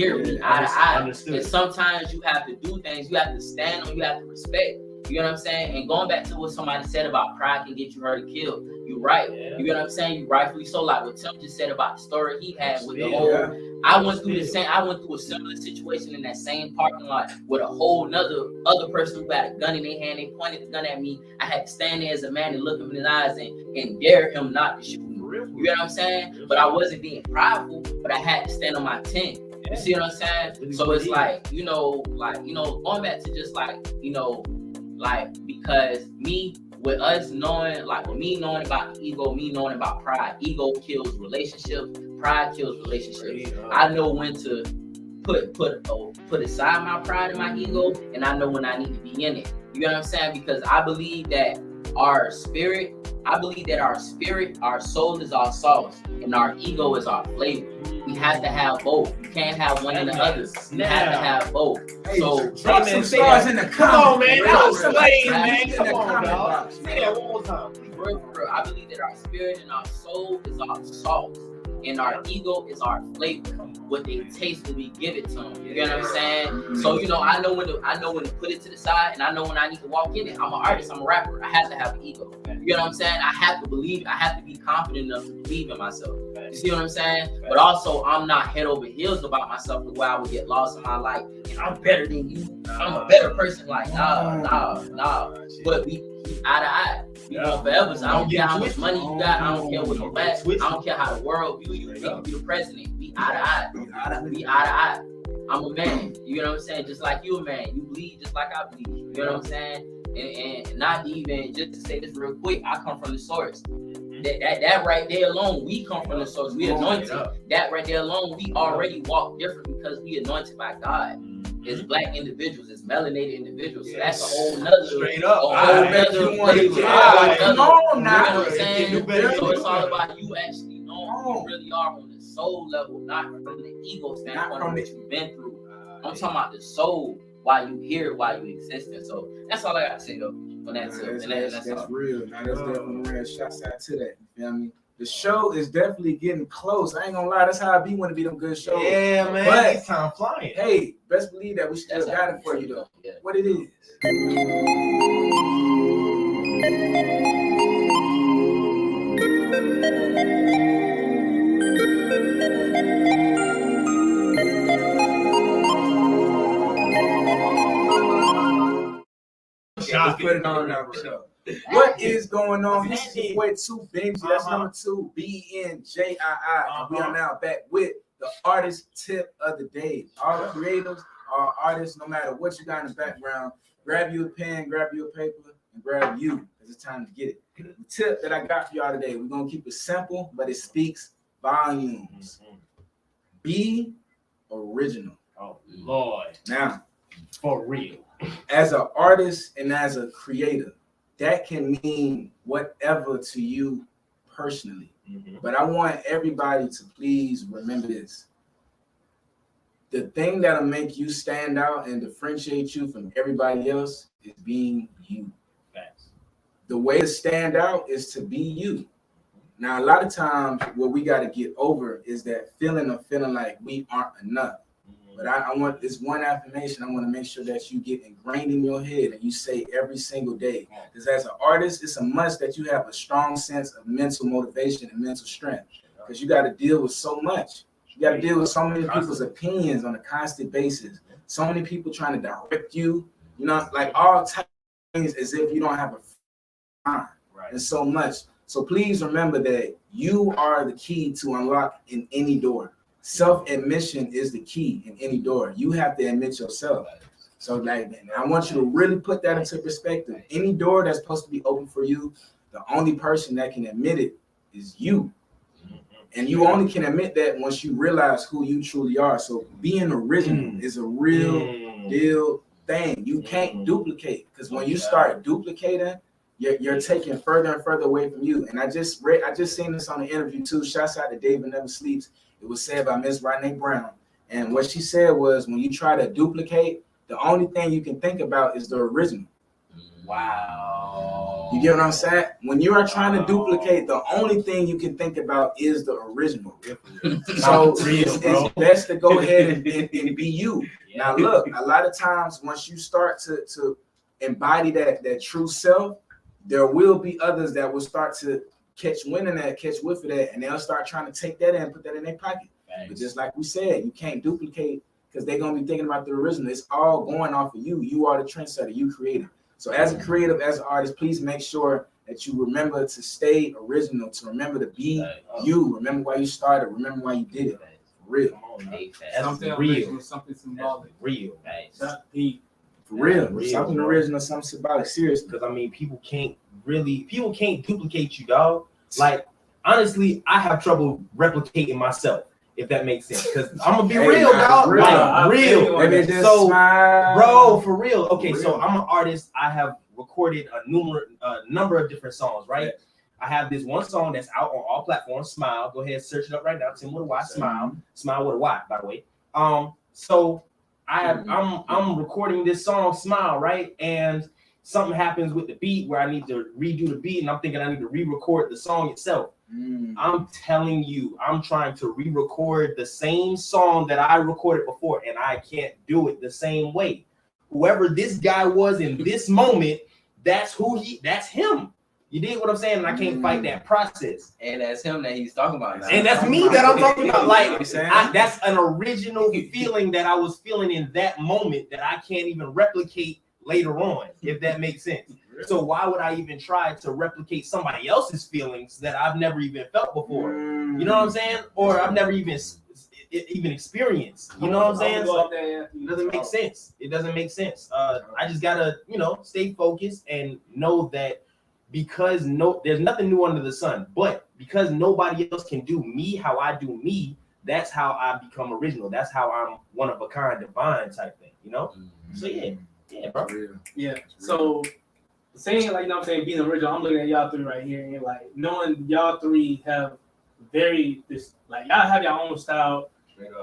eye to eye. And sometimes you have to do things. You have to stand on. You have to respect. You know what I'm saying? And going back to what somebody said about pride can get you hurt or killed, you're right. Yeah. You know what I'm saying? You rightfully so. Like what Tim just said about the story he had with the whole. I went through a similar situation in that same parking lot with a whole other person who had a gun in their hand. They pointed the gun at me. I had to stand there as a man and look him in his eyes and dare him not to shoot me. You know what I'm saying? But I wasn't being prideful, but I had to stand on my 10. You see what I'm saying? So it's like, going back to just because with me knowing about the ego, me knowing about pride, ego kills relationships, pride kills relationships. I know when to put aside my pride and my ego, and I know when I need to be in it. You know what I'm saying? Because I believe that our spirit, our soul is our sauce, and our ego is our flavor. We have to have both. You can't have one and the other. You have to have both. So drop some stars in the comments. Come on, man. That was slave, man. Come on, dog. Say that one more time. For real. I believe that our spirit and our soul is our sauce, and our ego is our flavor. What they taste when we give it to them. You know what I'm saying? So I know when to put it to the side, and I know when I need to walk in it. I'm an artist. I'm a rapper. I have to have an ego. You know what I'm saying? I have to believe. I have to be confident enough to believe in myself. You see what I'm saying? But also, I'm not head over heels about myself, the way I would get lost in my life. And I'm better than you. I'm a better person. Like nah. But we eye to eye. We going forever. So I don't care how much money you got. I don't care what you're at. I don't care how the world view you. You can be the president. We eye to eye. We eye to eye. I'm a man. You know what I'm saying? Just like you a man. You bleed just like I bleed. You know what I'm saying? And not even, just to say this real quick, I come from the source. That right there alone, we come from the source. We anointed. That right there alone, we already walk different because we anointed by God. It's black individuals, it's melanated individuals. So that's a whole nother straight up. Come on now. You know what I'm saying? So it's all about you actually knowing who you really are on the soul level, not from the ego standpoint of what you've been through. I'm talking about the soul. why you here, why you existing. So that's all I gotta say though on that Nah, tip. that's, And that's, all. that's real. Now that's definitely real. Shouts out to that. You feel me? The show is definitely getting close. I ain't gonna lie. That's how I be when to be them good shows. Yeah, man. But It's time flying. hey, best believe that we still That's got how it for you though. Yeah. What it is. Let's put it on now, bro. What is going on? This is your boy 2 Benji. That's number 2, BNJII. And we are now back with the artist tip of the day. All the creatives, all artists, no matter what you got in the background, grab you a pen, grab you a paper, and grab you, because it's time to get it. The tip that I got for y'all today, we're going to keep it simple, but it speaks volumes. Be original. Oh, Lord. Now, For real. as an artist and as a creator, that can mean whatever to you personally. But I want everybody to please remember this. The thing that'll make you stand out and differentiate you from everybody else is being you. Facts. The way to stand out is to be you. Now, a lot of times what we got to get over is that feeling of feeling like we aren't enough. But I want this one affirmation I want to make sure that you get ingrained in your head and you say every single day. Because as an artist, it's a must that you have a strong sense of mental motivation and mental strength. Because you got to deal with so much. You got to deal with so many people's opinions on a constant basis. So many people trying to direct you, you know, like all types of things as if you don't have a mind. And so much. So please remember that you are the key to unlock in any door. Self-admission is the key in any door. You have to admit yourself. So like, I want you to really put that into perspective. Any door that's supposed to be open for you, the only person that can admit it is you. And you only can admit that once you realize who you truly are. So being original is a real deal thing. You can't duplicate, because when you start duplicating, you're taking further and further away from you. And I just seen this on the interview too. Shouts out to David Never Sleeps. It was said by Miss Renee Brown. And what she said was, when you try to duplicate, the only thing you can think about is the original. Wow. You get what I'm saying? When you are trying to duplicate, the only thing you can think about is the original. So it's best to go ahead and be you. Now look, a lot of times once you start to embody that true self, there will be others that will start to catch wind in that, catch whiff of that, and they'll start trying to take that and put that in their pocket. Thanks. But just like we said, you can't duplicate, because they're going to be thinking about the original. It's all going off of you. You are the trendsetter. You created. So as a creative, as an artist, please make sure that you remember to stay original, to remember to be you. Remember why you started. Remember why you did it. For real. Something real. original, something symbolic. Real. For real. Something original, something symbolic. Seriously. Because, I mean, people can't duplicate you, dog. Like, honestly, I have trouble replicating myself, if that makes sense. Because I'm gonna be real, dog. Real. Like, real. So, smile. bro, for real. Okay, so I'm an artist. I have recorded a number of different songs, right? I have this one song that's out on all platforms, Smile. Go ahead, search it up right now. Tim with a Y, Smile. Smile with a Y, by the way. So I'm recording this song, Smile, right? And something happens with the beat where I need to redo the beat, and I'm thinking I need to re-record the song itself. I'm telling you, I'm trying to re-record the same song that I recorded before, and I can't do it the same way. Whoever this guy was in this moment, that's him. You dig what I'm saying? And I can't fight that process. And that's him that he's talking about now. And that's me that I'm talking about. Like, that's an original feeling that I was feeling in that moment that I can't even replicate later on, if that makes sense. So why would I even try to replicate somebody else's feelings that I've never even felt before? You know what I'm saying? Or I've never even experienced. You know what I'm saying? So it doesn't make sense. It doesn't make sense. I just gotta, stay focused and know that because there's nothing new under the sun, but because nobody else can do me how I do me, that's how I become original. That's how I'm one of a kind, divine type thing, So yeah, bro. Yeah. So saying, like, what I'm saying, being original, I'm looking at y'all three right here, and like knowing y'all three have y'all have your own style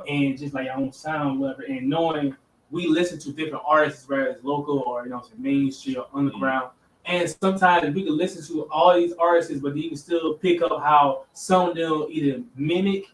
and just like your own sound, whatever, and knowing we listen to different artists, whether it's local or mainstream or underground. And sometimes we can listen to all these artists, but you can still pick up how some of them either mimic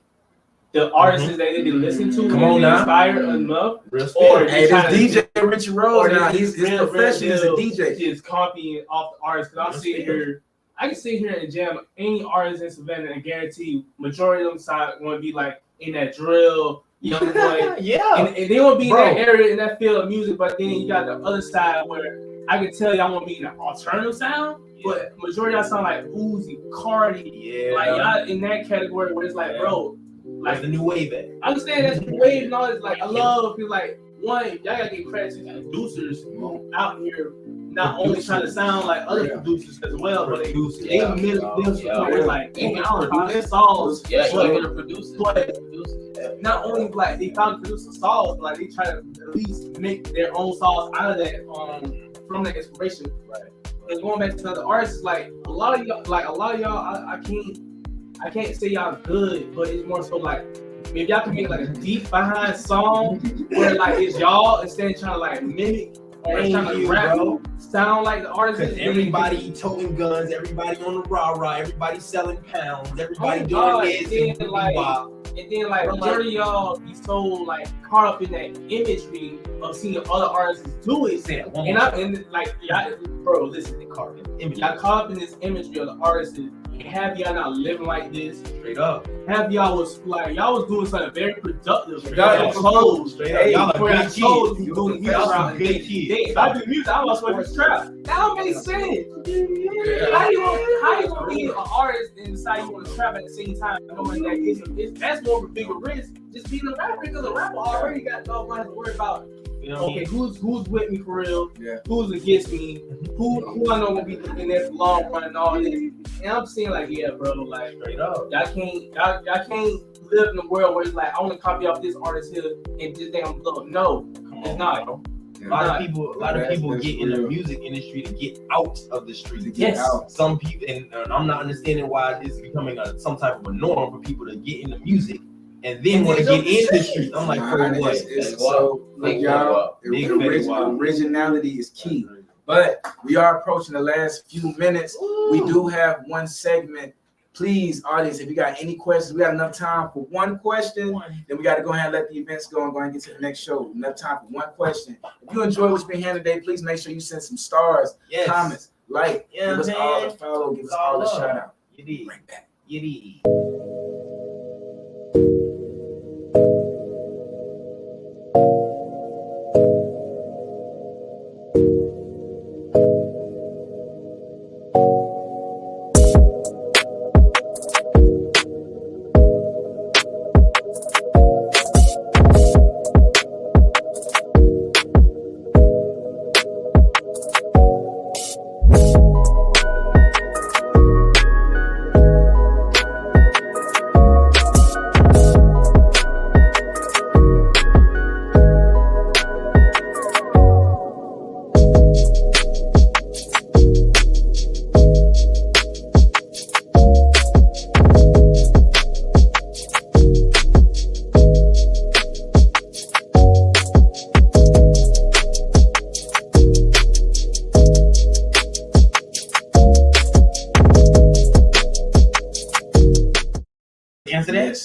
the artists that they listen to, Come on now, inspired enough, or hey, this DJ Richie Rose now, his profession is a DJ. Just copying off the artists. Because I'm sitting here, I can sit here and jam any artist in Savannah and guarantee you, majority of them side going to be like in that drill, young boy. Yeah, and they won't be in that area, in that field of music. But then you got the other side where I can tell y'all want to be in an alternative sound, but majority of y'all sound like Uzi, Cardi, like y'all in that category where it's like, bro, like the new wave. I understand that's the wave and all this. Like, I love because like one, y'all gotta get credit to the producers out here, not only trying to sound like other producers as well, but they miss like even songs. Even the producers. But not only like they found producer songs, but like they try to at least make their own songs out of that from the inspiration. Right. And going back to the other artists, like a lot of y'all, I can't say y'all good, but it's more so like if y'all can make like a deep behind song where like it's y'all instead of trying to like mimic or trying to rap, sound like the artist. Because everybody toting guns, everybody on the rah-rah, everybody selling pounds, everybody doing this and then majority of y'all be so like caught up in that imagery of seeing other artists do it. Bro, listen, y'all caught up in this imagery of the artists. Have y'all not living like this? Straight up. Have y'all was doing something very productive. Y'all clothes. Y'all are big kids. You doing music around big kids. If I do music, I must work this trap. That don't make sense. How you gonna be an artist and decide you want to trap at the same time, knowing that that's more of a bigger risk. Just being a rapper, because a rapper already got no money to worry about. Okay, who's with me for real? Yeah. Who's against me? Who I know gonna be in there for long run and all this. And I'm saying like, yeah, bro, like straight up, y'all can't live in a world where it's like I want to copy off this artist here and just think I'm blowing. No, it's not. A lot of people get in the music industry to get out of the street. Yes. Some people, and I'm not understanding why it's becoming some type of a norm for people to get into music and then want to get in the street. I'm like, for what? So, y'all, originality is key. But we are approaching the last few minutes. Ooh. We do have one segment. Please, audience, if you got any questions, we got enough time for one question. Then we got to go ahead and let the events go and go and get to the next show. Enough time for one question. If you enjoy what's been here today, please make sure you send some stars, comments, like, give us all a follow, give us all a shout out. Bring back.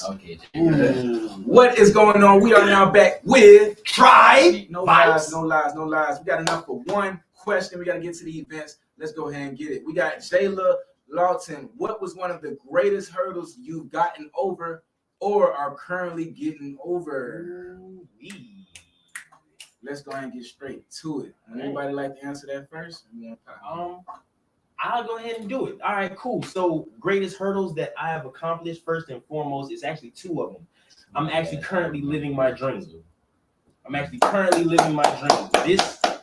Okay. What is going on? We are now back with Tribe. No lies. We got enough for one question. We got to get to the events. Let's go ahead and get it. We got Jayla Lawton. What was one of the greatest hurdles you've gotten over or are currently getting over? Let's go ahead and get straight to it. Would anybody like to answer that first? I'll go ahead and do it. All right, cool. So greatest hurdles that I have accomplished, first and foremost, is actually two of them. I'm actually currently living my dream.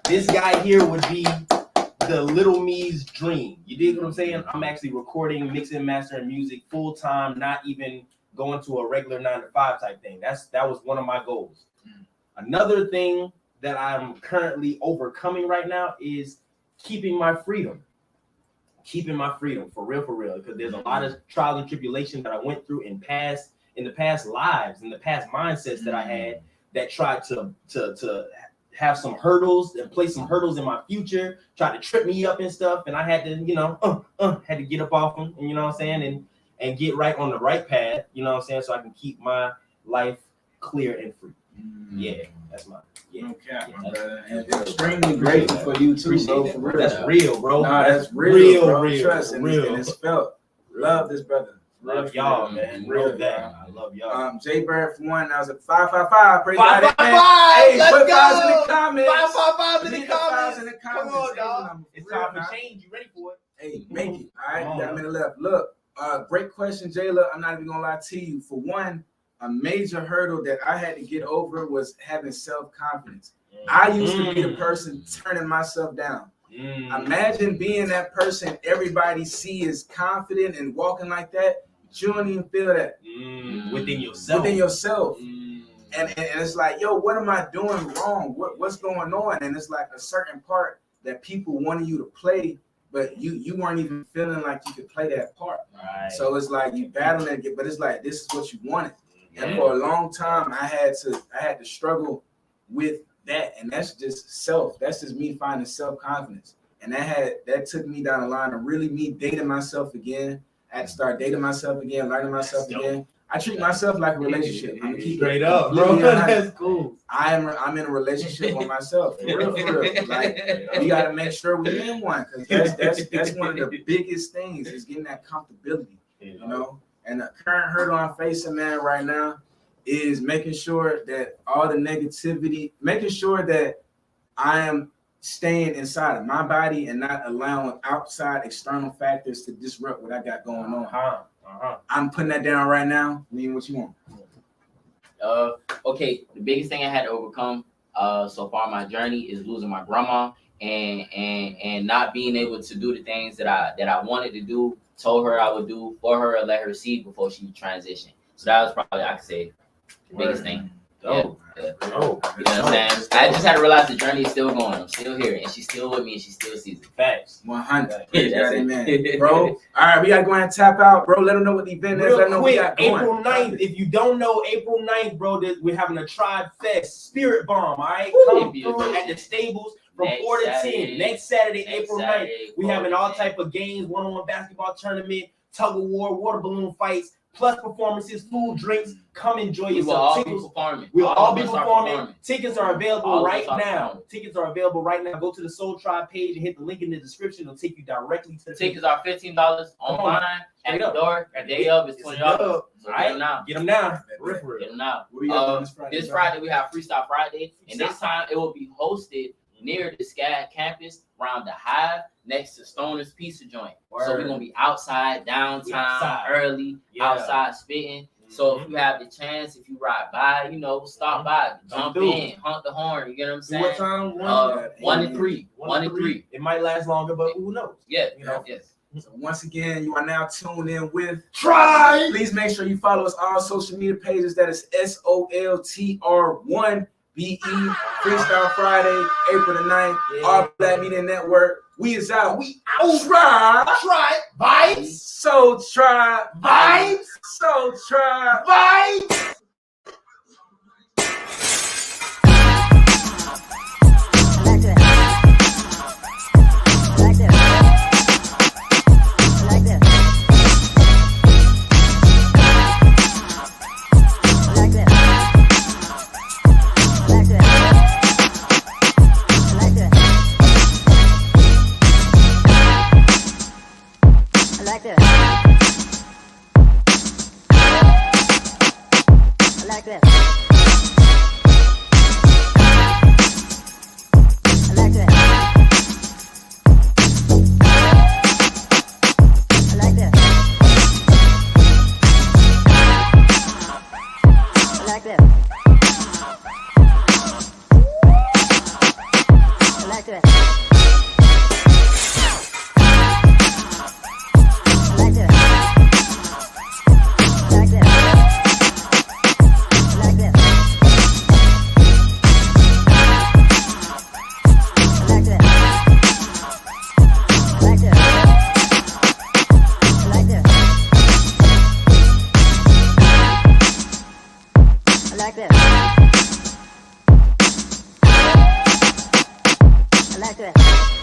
This guy here would be the little me's dream. You dig what I'm saying? I'm actually recording, mixing, mastering music full time, not even going to a regular 9-to-5 type thing. That was one of my goals. Another thing that I'm currently overcoming right now is keeping my freedom. For real, because there's a lot of trial and tribulation that I went through in the past lives, in the past mindsets that I had that tried to have some hurdles and place some hurdles in my future, try to trip me up and stuff. And I had to, you know, had to get up off them, and you know what I'm saying, and get right on the right path, you know what I'm saying, so I can keep my life clear and free. Yeah, that's my Okay, my brother. And extremely grateful for you too, bro. For real. That's real, bro. Nah, that's real, bro. real, Trust and real. it's felt. Love this brother. Love y'all, man. Real Real that. I love y'all. Jay Bird for one. That was a 555. Praise God. 555. Hey, Let's put go. fives in the comments. 555 in the Leave the fives comments. in the Come comments. on, dog. Hey, It's time for change. You ready for it? Hey, make it. All right, Come you got a on. minute left. Look, great question, Jayla. I'm not even gonna lie to you. For one, a major hurdle that I had to get over was having self-confidence. I used to be the person turning myself down. Imagine being that person everybody see is confident and walking like that, but you don't even feel that Within yourself. within yourself. And it's like, yo, what am I doing wrong? What's going on? And it's like a certain part that people wanted you to play, but you weren't even feeling like you could play that part. Right. So it's like you battling it, but it's like this is what you wanted. And for a long time, I had to struggle with that, and that's just self. That's just me finding self-confidence, and that took me down the line of really me dating myself again. I had to start dating myself again, learning myself again. I treat myself like a relationship. I'm gonna keep Straight it up, bro. completely honest. That's cool. I'm in a relationship with myself, for real. Like we gotta make sure we're in one, because that's one of the biggest things is getting that comfortability, you know. And the current hurdle I'm facing, man, right now is making sure that all the negativity, making sure that I am staying inside of my body and not allowing outside external factors to disrupt what I got going on. I'm putting that down right now. I mean, what you want? Okay, the biggest thing I had to overcome so far in my journey is losing my grandma and not being able to do the things that I wanted to do, told her I would do for her, and let her see before she transitioned. So that was probably, I could say, the biggest thing. Yeah. You know what I'm saying? I just had to realize the journey is still going. I'm still here, and she's still with me, and she still sees it. Facts. 100. Yeah, Amen. Bro. All right, we gotta go ahead and tap out, bro. Let them know what the event is. Let them know Real we quick, got going. April 9th. If you don't know, April 9th, bro, we're having a Tribe Fest Spirit Bomb. All right, come through at the stables from Next 4 to Saturday. 10. Next Saturday, Next April Saturday, 9th. We 4 having to all 10. type of games, one-on-one basketball tournament, tug of war, water balloon fights, plus performances, food, drinks. Come enjoy We will yourself. all be performing. We'll all be of us are performing. Tickets are available All of right us are now. performing. Tickets are available right now. Go to the Soul Tribe page and hit the link in the description. It'll take you directly to the Tickets are $15 online at Straight the up. door. At day of, it's $20. So All get them now. Get them now. Real for Get real. them now. What we got on this Friday? This Friday we have Freestyle Friday, and this time it will be hosted near the SCAD campus around the Hive next to Stoner's Pizza Joint. So we're gonna be outside, downtown, Outside. early, Yeah. outside spitting. So if you have the chance, if you ride by, you know, stop by, jump through. in, honk the horn. You get what I'm saying? What time? 1 to 3. 1 to 3. It might last longer, but who knows? Yeah, You know? yes. So once again, you are now tuned in with Tribe. Please make sure you follow us on all social media pages. That is SOLTR1BE Freestyle Friday, April the 9th. Yeah. All Black Media Network. We is out. We out. Tribe. Vibes. So Tribe. Vibes. So Tribe. Vibes. Like this. back to that.